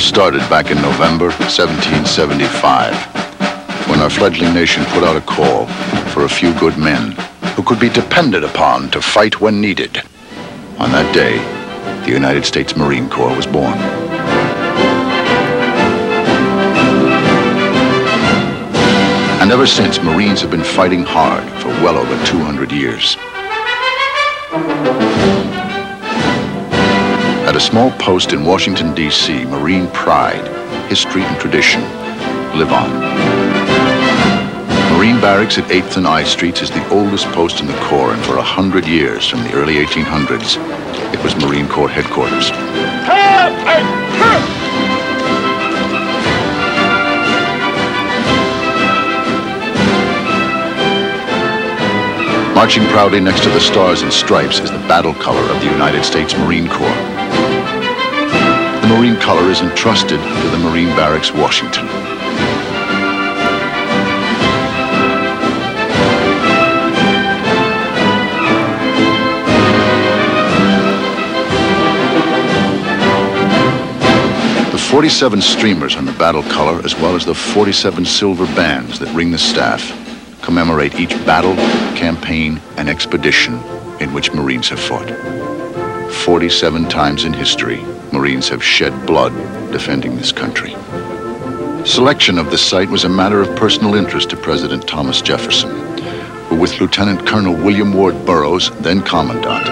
started back in November 1775, when our fledgling nation put out a call for a few good men who could be depended upon to fight when needed. On that day, the United States Marine Corps was born. And ever since, Marines have been fighting hard for well over 200 years. At a small post in Washington, D.C., Marine pride, history, and tradition live on. Marine Barracks at 8th and I Streets is the oldest post in the Corps, and for 100 years, from the early 1800s, it was Marine Corps headquarters. Marching proudly next to the Stars and Stripes is the battle color of the United States Marine Corps. The Marine color is entrusted to the Marine Barracks, Washington. The 47 streamers on the battle color, as well as the 47 silver bands that ring the staff, commemorate each battle, campaign, and expedition in which Marines have fought. 47 times in history, Marines have shed blood defending this country. Selection of the site was a matter of personal interest to President Thomas Jefferson, who, with Lieutenant Colonel William Ward Burroughs, then Commandant,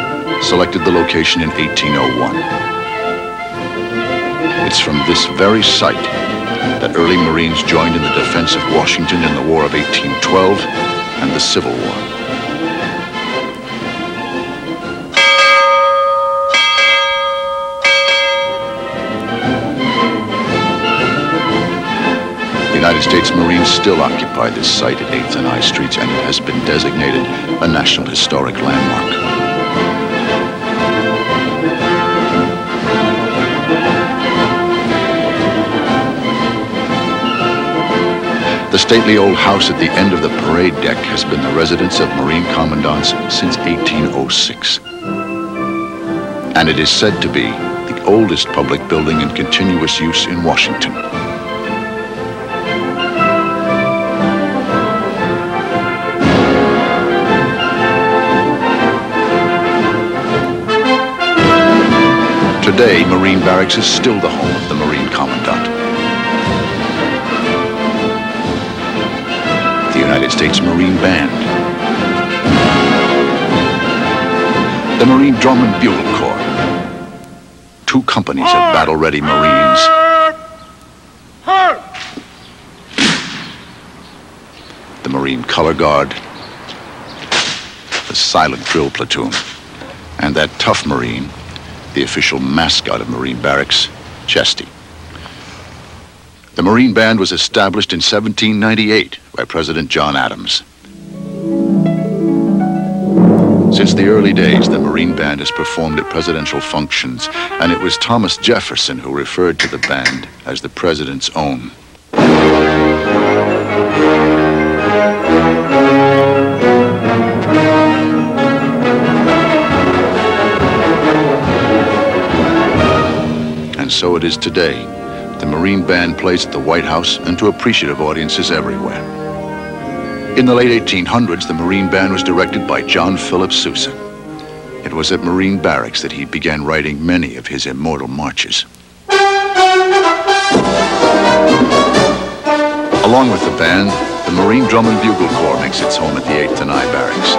selected the location in 1801. It's from this very site that early Marines joined in the defense of Washington in the War of 1812 and the Civil War. The United States Marines still occupy this site at 8th and I Streets, and it has been designated a National Historic Landmark. The stately old house at the end of the parade deck has been the residence of Marine commandants since 1806. And it is said to be the oldest public building in continuous use in Washington. Today, Marine Barracks is still the home of the Marine Commandant. The United States Marine Band, the Marine Drum and Bugle Corps, 2 companies of battle-ready Marines, the Marine Color Guard, the Silent Drill Platoon, and that tough Marine, the official mascot of Marine Barracks, Chesty. The Marine Band was established in 1798 by President John Adams. Since the early days, the Marine Band has performed at presidential functions, and it was Thomas Jefferson who referred to the band as the President's own. And so it is today. The Marine Band plays at the White House and to appreciative audiences everywhere. In the late 1800s, the Marine Band was directed by John Philip Sousa. It was at Marine Barracks that he began writing many of his immortal marches. Along with the band, the Marine Drum and Bugle Corps makes its home at the 8th and I Barracks.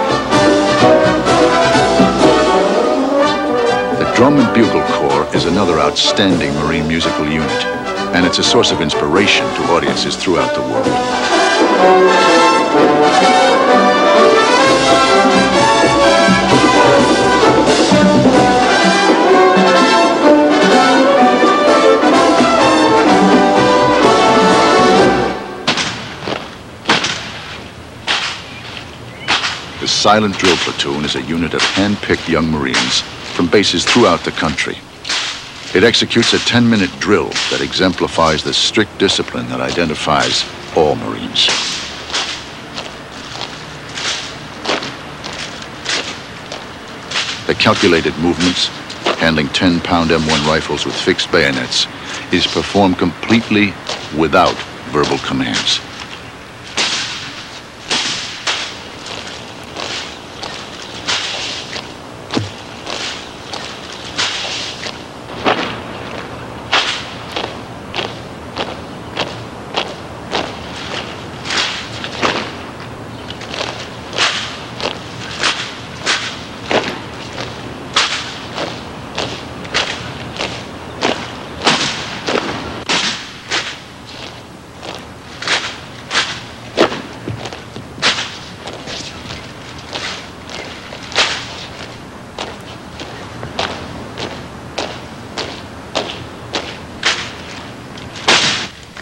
The Drum and Bugle Corps is another outstanding Marine musical unit, and it's a source of inspiration to audiences throughout the world. The Silent Drill Platoon is a unit of hand-picked young Marines from bases throughout the country. It executes a 10-minute drill that exemplifies the strict discipline that identifies all Marines. The calculated movements, handling 10-pound M1 rifles with fixed bayonets, is performed completely without verbal commands.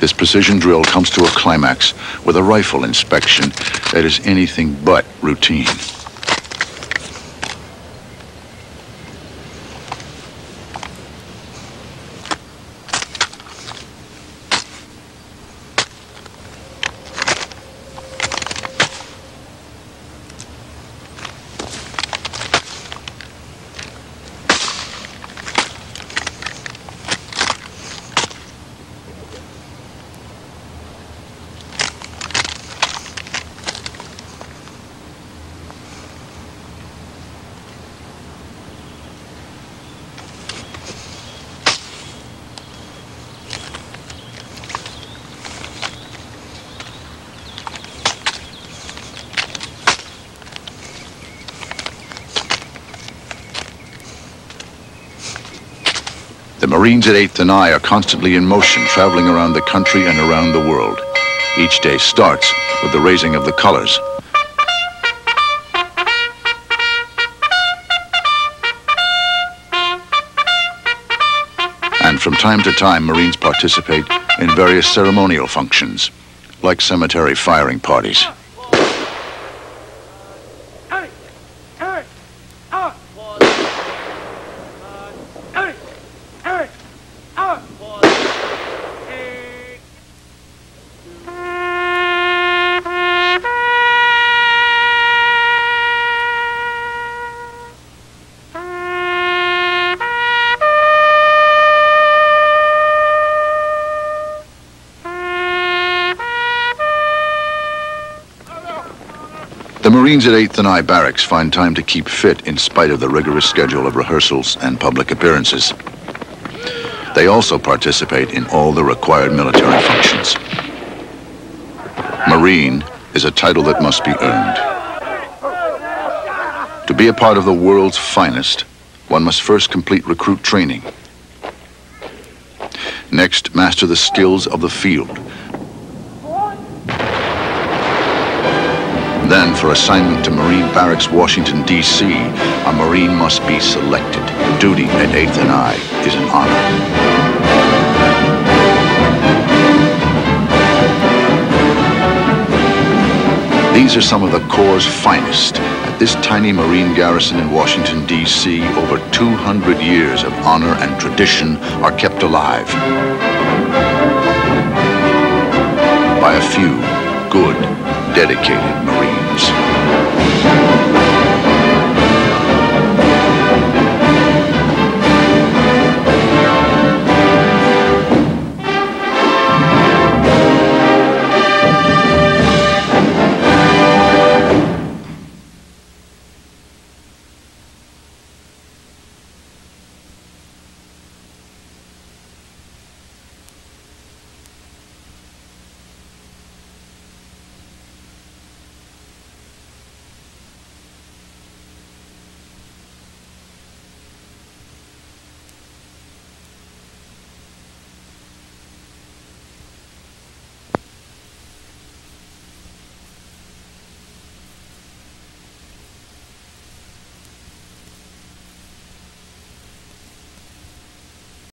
This precision drill comes to a climax with a rifle inspection that is anything but routine. The Marines at 8th and I are constantly in motion, traveling around the country and around the world. Each day starts with the raising of the colors. And from time to time, Marines participate in various ceremonial functions, like cemetery firing parties. The Marines at 8th and I Barracks find time to keep fit in spite of the rigorous schedule of rehearsals and public appearances. They also participate in all the required military functions. Marine is a title that must be earned. To be a part of the world's finest, one must first complete recruit training. Next, master the skills of the field. Then, for assignment to Marine Barracks, Washington, D.C., a Marine must be selected. Duty at 8th and I is an honor. These are some of the Corps' finest. At this tiny Marine garrison in Washington, D.C., over 200 years of honor and tradition are kept alive by a few good, dedicated Marines.